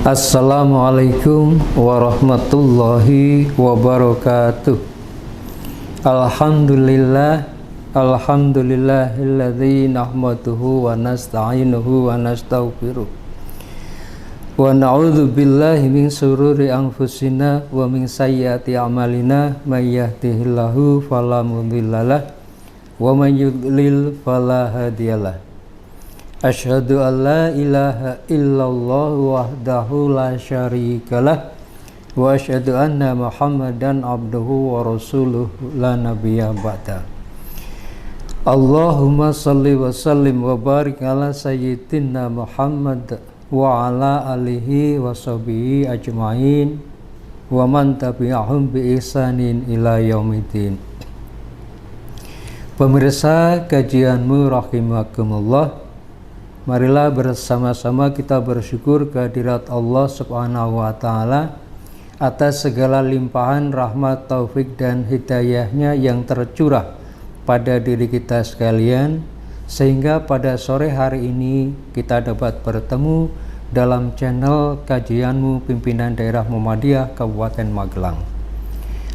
Assalamualaikum warahmatullahi wabarakatuh. Alhamdulillahilladzi nahmaduhu wa nasta'inuhu wa nastaghfiruh wa na'udzu billahi min shururi anfusina wa min sayyiati a'malina may yahdihillahu fala mudhillalah wa may yudlil fala hadiyalah. Asyhadu an la ilaha illallah wahdahu la syarikalah wa asyhadu anna Muhammadan abduhu wa rasuluh la nabiyya ba'da. Allahumma salli wa sallim wa barik ala sayyidina Muhammad wa ala alihi wa sahbihi ajma'in wa man tabi'ahum bi ihsanin ila yaumiddin. Pemirsa kajianmu rahimakumullah, marilah bersama-sama kita bersyukur kehadirat Allah Subhanahu wa Ta'ala atas segala limpahan rahmat, taufik, dan hidayahnya yang tercurah pada diri kita sekalian, sehingga pada sore hari ini kita dapat bertemu dalam channel kajianmu Pimpinan Daerah Muhammadiyah Kabupaten Magelang.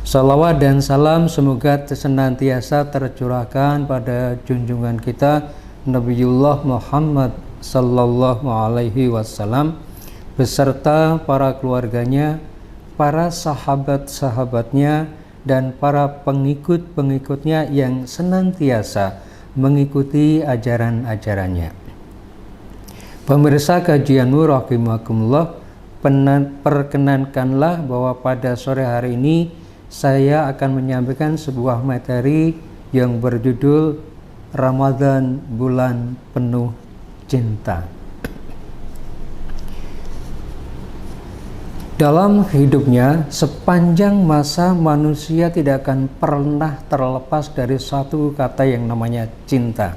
Salawat dan salam semoga senantiasa tercurahkan pada junjungan kita Nabiullah Muhammad sallallahu alaihi wasallam beserta para keluarganya, para sahabat-sahabatnya, dan para pengikut-pengikutnya yang senantiasa mengikuti ajaran-ajarannya. Pemirsa kajianmu rahimakumullah, perkenankanlah bahwa pada sore hari ini saya akan menyampaikan sebuah materi yang berjudul Ramadan bulan penuh cinta. Dalam hidupnya, sepanjang masa manusia tidak akan pernah terlepas dari satu kata yang namanya cinta.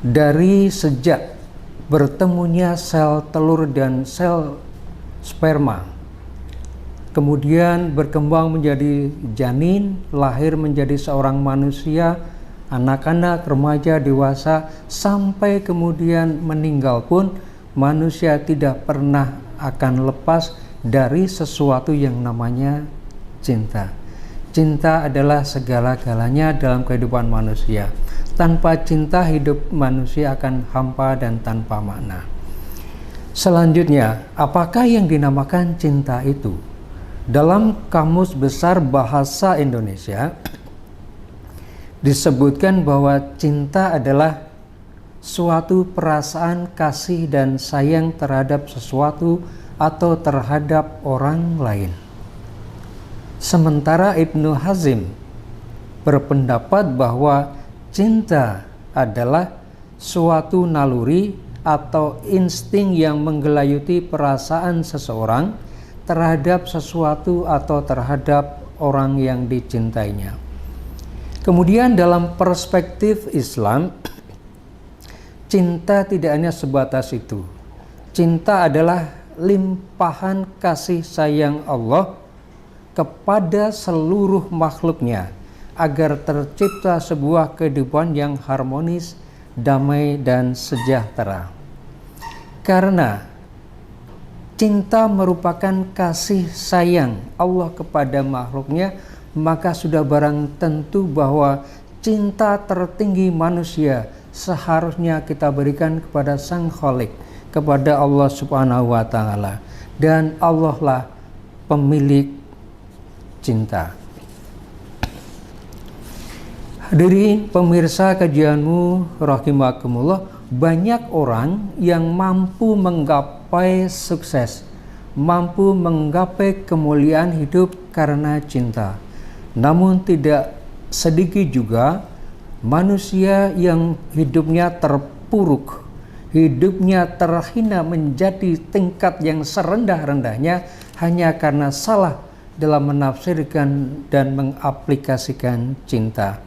Dari sejak bertemunya sel telur dan sel sperma, kemudian berkembang menjadi janin, lahir menjadi seorang manusia, anak-anak, remaja, dewasa, sampai kemudian meninggal pun manusia tidak pernah akan lepas dari sesuatu yang namanya cinta. Cinta adalah segala-galanya dalam kehidupan manusia. Tanpa cinta hidup manusia akan hampa dan tanpa makna. Selanjutnya, apakah yang dinamakan cinta itu? Dalam Kamus Besar Bahasa Indonesia disebutkan bahwa cinta adalah suatu perasaan kasih dan sayang terhadap sesuatu atau terhadap orang lain. Sementara Ibnu Hazm berpendapat bahwa cinta adalah suatu naluri atau insting yang menggelayuti perasaan seseorang terhadap sesuatu atau terhadap orang yang dicintainya. Kemudian dalam perspektif Islam, cinta tidak hanya sebatas itu. Cinta adalah limpahan kasih sayang Allah kepada seluruh makhluknya agar tercipta sebuah kehidupan yang harmonis, damai, dan sejahtera. Karena cinta merupakan kasih sayang Allah kepada makhluknya, maka sudah barang tentu bahwa cinta tertinggi manusia seharusnya kita berikan kepada Sang Khalik, kepada Allah Subhanahu wa Ta'ala, dan Allah lah pemilik cinta. Hadirin pemirsa kajianmu rahimakumullah, banyak orang yang mampu menggapai sukses, mampu menggapai kemuliaan hidup karena cinta. Namun tidak sedikit juga manusia yang hidupnya terpuruk, hidupnya terhina menjadi tingkat yang serendah-rendahnya hanya karena salah dalam menafsirkan dan mengaplikasikan cinta.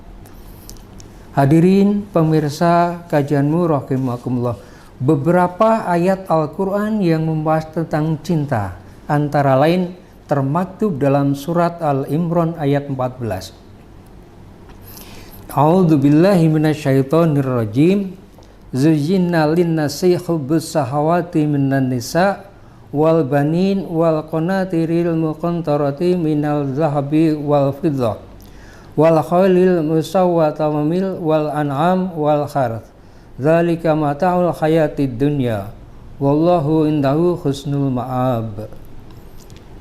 Hadirin pemirsa kajianmu rahimakumullah, beberapa ayat Al-Quran yang membahas tentang cinta antara lain termaktub dalam surat Al-Imran ayat 14. A'udzu billahi minasyaitonir rajim. Zuyyina lin-nasi hubbus sahawati minan nisa wal banin wal qanatiril muqantarati minal zahabi wal fiddah wal khailil musawwatamil wal an'am wal harth dzalika mata'ul hayatid dunya wallahu indahu husnul ma'ab.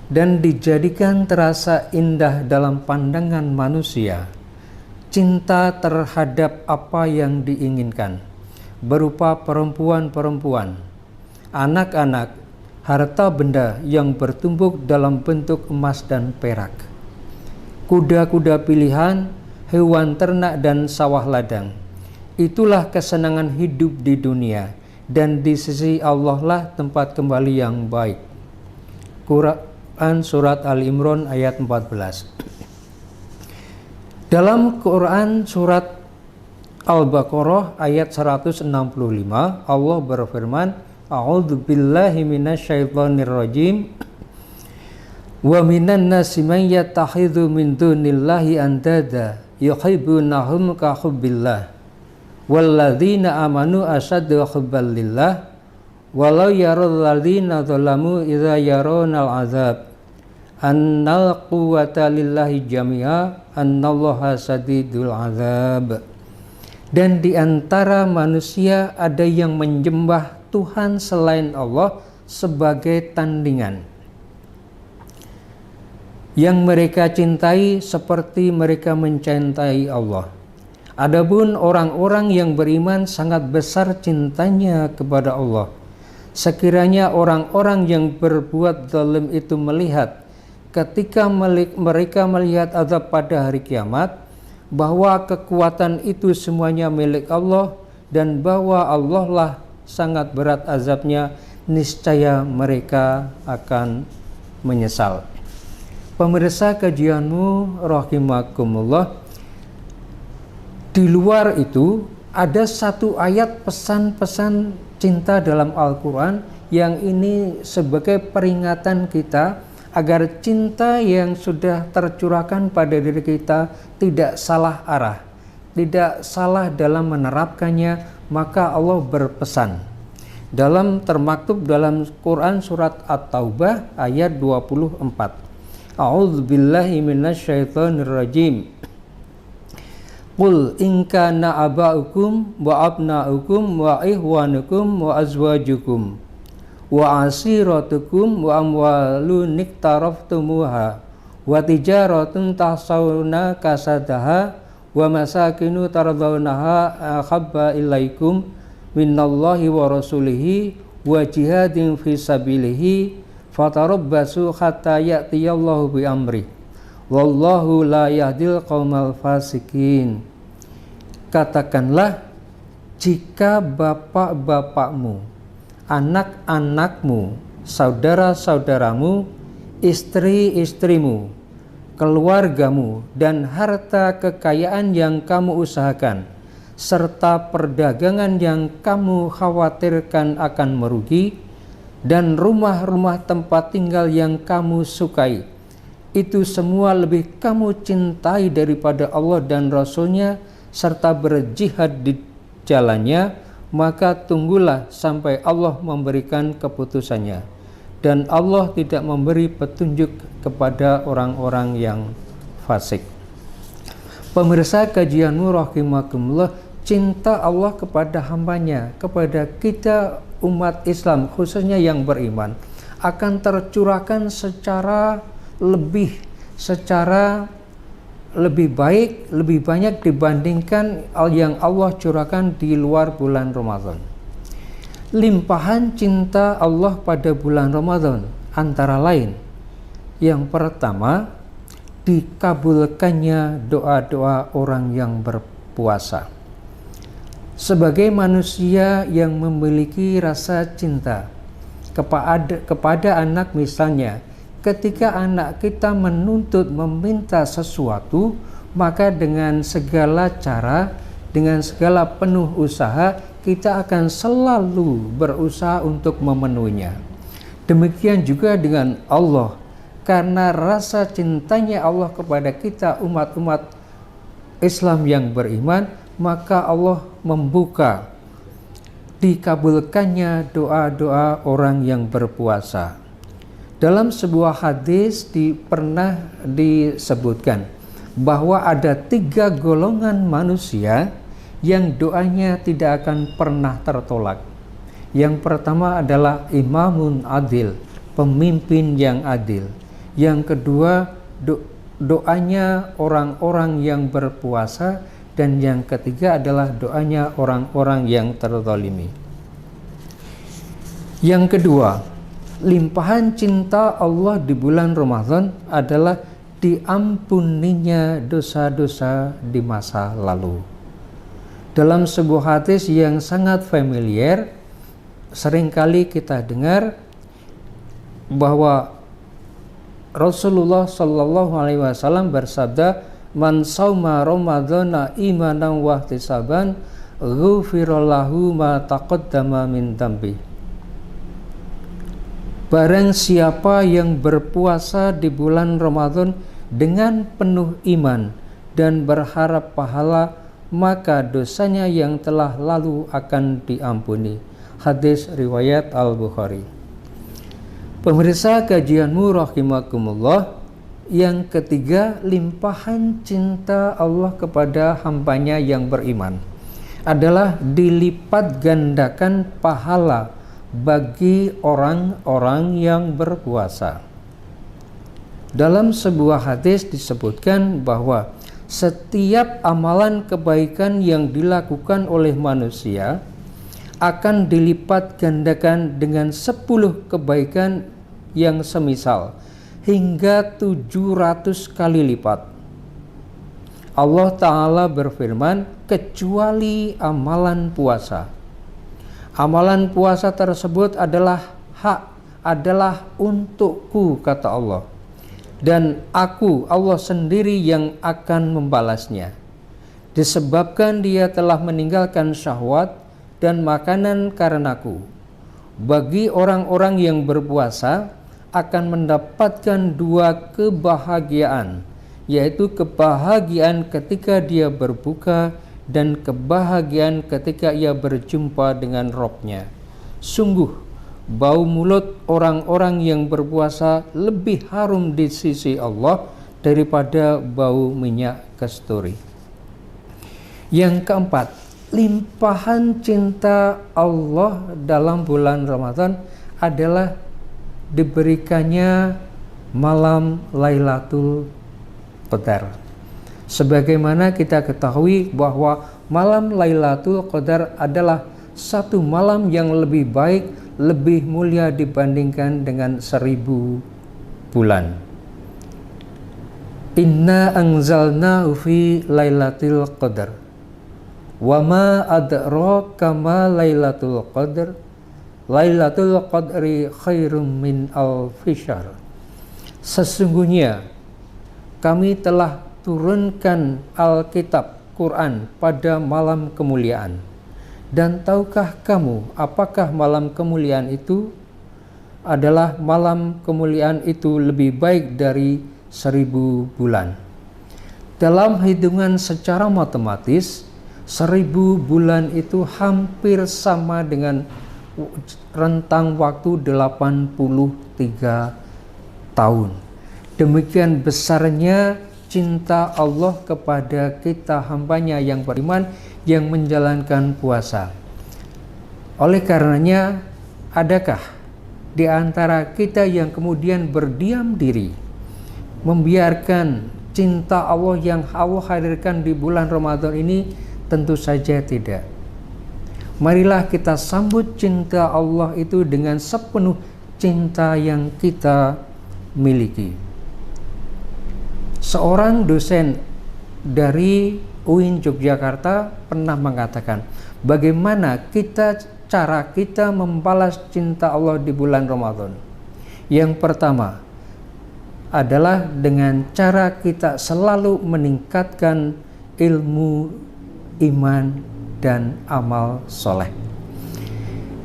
Dan dijadikan terasa indah dalam pandangan manusia cinta terhadap apa yang diinginkan berupa perempuan-perempuan, anak-anak, harta benda yang bertumbuk dalam bentuk emas dan perak, kuda-kuda pilihan, hewan ternak dan sawah ladang. Itulah kesenangan hidup di dunia, dan di sisi Allah lah tempat kembali yang baik. Quran Surat Al-Imran ayat 14. Dalam Quran Surat Al-Baqarah ayat 165, Allah berfirman, A'udzu billahi minasyaitonir rajim. Wa minan nasi man yattakhidhu min dunillahi andada yuhibbunahum ka hubbillah walladzina amanu asaddu hubban lillah walau yaral ladzina zalamu idza yarawna al'adzab annal quwwata lillahi jami'a annallaha sadidul azab. Dan di antara manusia ada yang menyembah Tuhan selain Allah sebagai tandingan yang mereka cintai seperti mereka mencintai Allah. Adapun orang-orang yang beriman sangat besar cintanya kepada Allah. Sekiranya orang-orang yang berbuat zalim itu melihat ketika mereka melihat azab pada hari kiamat bahwa kekuatan itu semuanya milik Allah dan bahwa Allah lah sangat berat azabnya, niscaya mereka akan menyesal. Pemirsa kajianmu rahimakumullah, di luar itu ada satu ayat pesan-pesan cinta dalam Al-Quran yang ini sebagai peringatan kita agar cinta yang sudah tercurahkan pada diri kita tidak salah arah, tidak salah dalam menerapkannya. Maka Allah berpesan dalam termaktub dalam Quran Surat At-Taubah ayat 24. A'udzu billahi minasyaitonir rajim. Qul in kana aba'ukum wa abna'ukum wa ihwanukum wa azwajukum wa asiratukum wa amwalun iktaraftumuha wa tijaratun tahsawna kasadaha wa masakinu tardawnaha ahabba ilaikum minallahi wa rasulihi wa jihadin fi sabilihi fatarabbasu hatta ya'tiyallahu bi amri wallahu la yahdil qaumal fasikin. Katakanlah, jika bapak-bapakmu, anak-anakmu, saudara-saudaramu, istri-istrimu, keluargamu, dan harta kekayaan yang kamu usahakan, serta perdagangan yang kamu khawatirkan akan merugi, dan rumah-rumah tempat tinggal yang kamu sukai, itu semua lebih kamu cintai daripada Allah dan Rasul-Nya, serta berjihad di jalannya, maka tunggulah sampai Allah memberikan keputusannya. Dan Allah tidak memberi petunjuk kepada orang-orang yang fasik. Pemirsa kajianmu rahimakumullah, cinta Allah kepada hambanya, kepada kita umat Islam khususnya yang beriman, akan tercurahkan secara lebih baik, lebih banyak dibandingkan yang Allah curahkan di luar bulan Ramadan. Limpahan cinta Allah pada bulan Ramadan antara lain, yang pertama, dikabulkannya doa-doa orang yang berpuasa. Sebagai manusia yang memiliki rasa cinta kepada anak misalnya, ketika anak kita menuntut meminta sesuatu, maka dengan segala cara, dengan segala penuh usaha, kita akan selalu berusaha untuk memenuhinya. Demikian juga dengan Allah, karena rasa cintanya Allah kepada kita umat-umat Islam yang beriman, maka Allah membuka dikabulkannya doa-doa orang yang berpuasa. Dalam sebuah hadis pernah disebutkan bahwa ada 3 golongan manusia yang doanya tidak akan pernah tertolak. Yang pertama adalah imamun adil, pemimpin yang adil. Yang kedua, doanya orang-orang yang berpuasa. Dan yang ketiga adalah doanya orang-orang yang terzalimi. Yang kedua, limpahan cinta Allah di bulan Ramadan adalah diampuninya dosa-dosa di masa lalu. Dalam sebuah hadis yang sangat familiar, seringkali kita dengar bahwa Rasulullah Shallallahu Alaihi Wasallam bersabda, "Man sauma Ramadhana imanan wa ihtisaban, ghufira lahu ma taqaddama min dambi." Barang siapa yang berpuasa di bulan Ramadan dengan penuh iman dan berharap pahala, maka dosanya yang telah lalu akan diampuni. Hadis riwayat Al-Bukhari. Pemirsa kajianmu rahimakumullah, yang ketiga, limpahan cinta Allah kepada hambanya yang beriman adalah dilipat gandakan pahala bagi orang-orang yang berpuasa. Dalam sebuah hadis disebutkan bahwa setiap amalan kebaikan yang dilakukan oleh manusia akan dilipat gandakan dengan 10 kebaikan yang semisal hingga 700 kali lipat. Allah Ta'ala berfirman, kecuali amalan puasa. Amalan puasa tersebut adalah untukku, kata Allah. Dan aku, Allah sendiri yang akan membalasnya. Disebabkan dia telah meninggalkan syahwat dan makanan karenaku. Bagi orang-orang yang berpuasa akan mendapatkan 2 kebahagiaan, yaitu kebahagiaan ketika dia berbuka dan kebahagiaan ketika ia berjumpa dengan Robnya. Sungguh bau mulut orang-orang yang berpuasa lebih harum di sisi Allah daripada bau minyak kasturi. Yang keempat, limpahan cinta Allah dalam bulan Ramadan adalah diberikannya malam Lailatul Qadar. Sebagaimana kita ketahui bahwa malam Lailatul Qadar adalah satu malam yang lebih baik, lebih mulia dibandingkan dengan 1000 bulan. Inna anzalnahu fi Lailatul Qadar. Wa ma adraka ma Lailatul Qadar. Lailatul Qadri khairum min alfi syahr. Sesungguhnya kami telah turunkan Alkitab Quran pada malam kemuliaan. Dan tahukah kamu apakah malam kemuliaan itu? Adalah malam kemuliaan itu lebih baik dari 1000 bulan. Dalam hitungan secara matematis, 1000 bulan itu hampir sama dengan rentang waktu 83 tahun. Demikian besarnya cinta Allah kepada kita hambanya yang beriman yang menjalankan puasa. Oleh karenanya, adakah di antara kita yang kemudian berdiam diri membiarkan cinta Allah yang Allah hadirkan di bulan Ramadan ini? Tentu saja tidak. Marilah kita sambut cinta Allah itu dengan sepenuh cinta yang kita miliki. Seorang dosen dari UIN Yogyakarta pernah mengatakan, bagaimana cara kita membalas cinta Allah di bulan Ramadan? Yang pertama adalah dengan cara kita selalu meningkatkan ilmu, iman, dan amal soleh.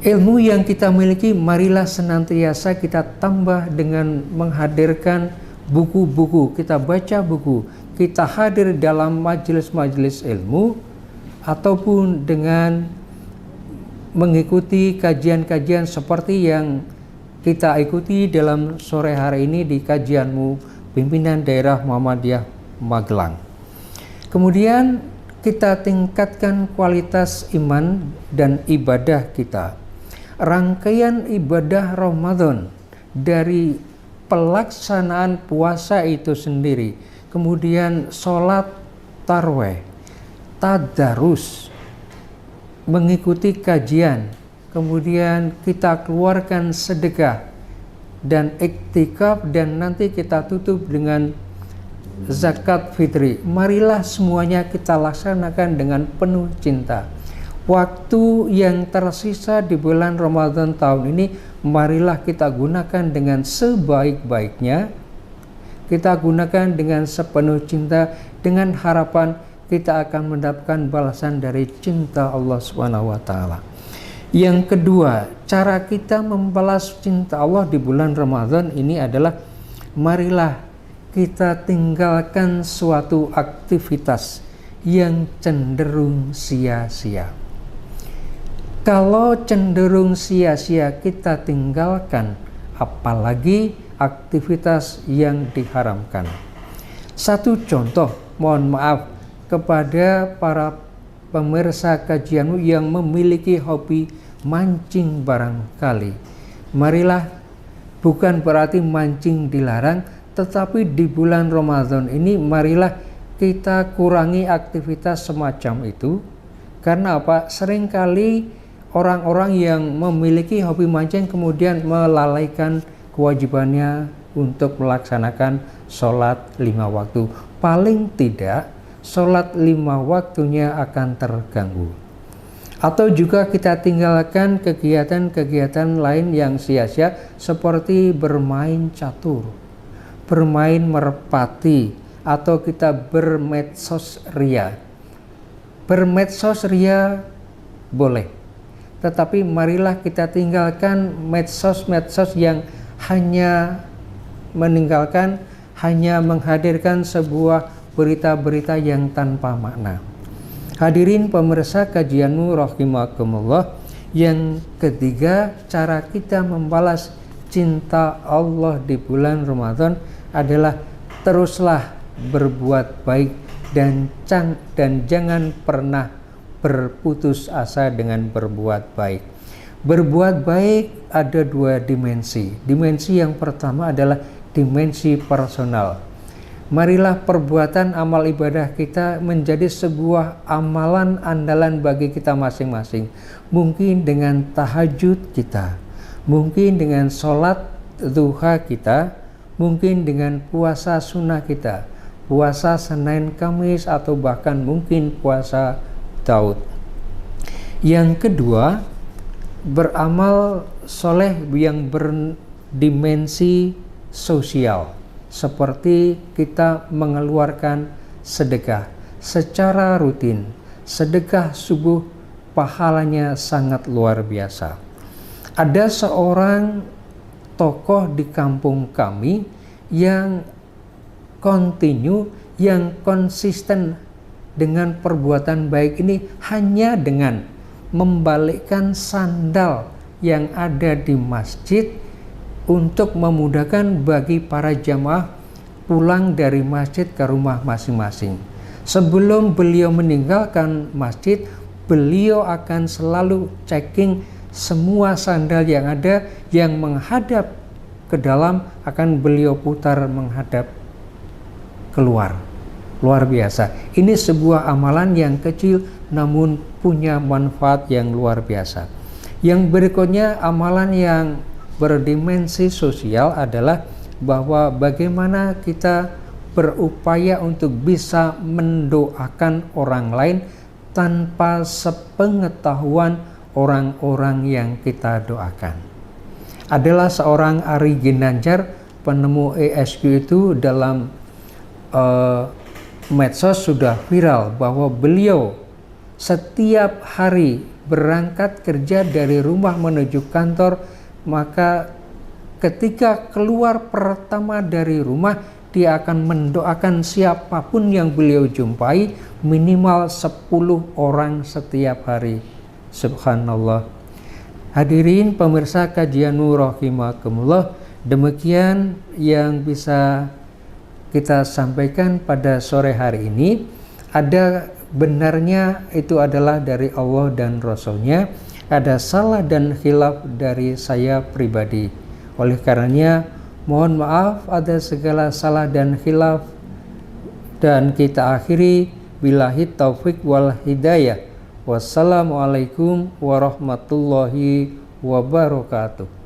Ilmu yang kita miliki marilah senantiasa kita tambah dengan menghadirkan buku-buku, kita baca buku, kita hadir dalam majelis-majelis ilmu, ataupun dengan mengikuti kajian-kajian seperti yang kita ikuti dalam sore hari ini di kajianmu pimpinan daerah Muhammadiyah Magelang. Kemudian kita tingkatkan kualitas iman dan ibadah kita. Rangkaian ibadah Ramadan dari pelaksanaan puasa itu sendiri, kemudian sholat tarawih, tadarus, mengikuti kajian, kemudian kita keluarkan sedekah dan iktikaf, dan nanti kita tutup dengan zakat fitri. Marilah semuanya kita laksanakan dengan penuh cinta. Waktu yang tersisa di bulan Ramadan tahun ini, marilah kita gunakan dengan sebaik-baiknya. Kita gunakan dengan sepenuh cinta, dengan harapan kita akan mendapatkan balasan dari cinta Allah Subhanahu wa taala. Yang kedua, cara kita membalas cinta Allah di bulan Ramadan ini adalah marilah kita tinggalkan suatu aktivitas yang cenderung sia-sia. Kalau cenderung sia-sia kita tinggalkan, apalagi aktivitas yang diharamkan. Satu contoh, mohon maaf kepada para pemirsa kajianmu yang memiliki hobi mancing barangkali. Marilah, bukan berarti mancing dilarang, tetapi di bulan Ramadan ini marilah kita kurangi aktivitas semacam itu. Karena apa? Seringkali orang-orang yang memiliki hobi mancing kemudian melalaikan kewajibannya untuk melaksanakan sholat 5 waktu. Paling tidak sholat 5 waktunya akan terganggu. Atau juga kita tinggalkan kegiatan-kegiatan lain yang sia-sia seperti bermain catur, bermain merpati, atau kita bermedsos ria. Bermedsos ria boleh, tetapi marilah kita tinggalkan medsos-medsos yang hanya menghadirkan sebuah berita-berita yang tanpa makna. Hadirin pemirsa kajianmu rahimakumullah, yang ketiga, cara kita membalas cinta Allah di bulan Ramadan adalah teruslah berbuat baik dan jangan pernah berputus asa dengan berbuat baik. Berbuat baik ada 2 dimensi. Dimensi yang pertama adalah dimensi personal. Marilah perbuatan amal ibadah kita menjadi sebuah amalan andalan bagi kita masing-masing. Mungkin dengan tahajud kita, mungkin dengan sholat duha kita, mungkin dengan puasa sunnah kita, puasa Senin Kamis, atau bahkan mungkin puasa Daud. Yang kedua, beramal soleh yang berdimensi sosial, seperti kita mengeluarkan sedekah secara rutin. Sedekah subuh pahalanya sangat luar biasa. Ada seorang tokoh di kampung kami yang yang konsisten dengan perbuatan baik ini hanya dengan membalikkan sandal yang ada di masjid untuk memudahkan bagi para jamaah pulang dari masjid ke rumah masing-masing. Sebelum beliau meninggalkan masjid, beliau akan selalu checking semua sandal yang ada, yang menghadap ke dalam akan beliau putar menghadap keluar. Luar biasa. Ini sebuah amalan yang kecil namun punya manfaat yang luar biasa. Yang berikutnya, amalan yang berdimensi sosial adalah bahwa bagaimana kita berupaya untuk bisa mendoakan orang lain tanpa sepengetahuan orang-orang yang kita doakan. Adalah seorang Ari Ginanjar, penemu ESQ itu, dalam medsos sudah viral bahwa beliau setiap hari berangkat kerja dari rumah menuju kantor, maka ketika keluar pertama dari rumah dia akan mendoakan siapapun yang beliau jumpai minimal 10 orang setiap hari. Subhanallah, Hadirin pemirsa kajian Nur rahimakumullah, demikian yang bisa kita sampaikan pada sore hari ini. Ada benarnya itu adalah dari Allah dan Rasul-Nya, ada salah dan khilaf dari saya pribadi. Oleh karenanya mohon maaf ada segala salah dan khilaf, dan kita akhiri billahi taufik wal hidayah. Wassalamualaikum warahmatullahi wabarakatuh.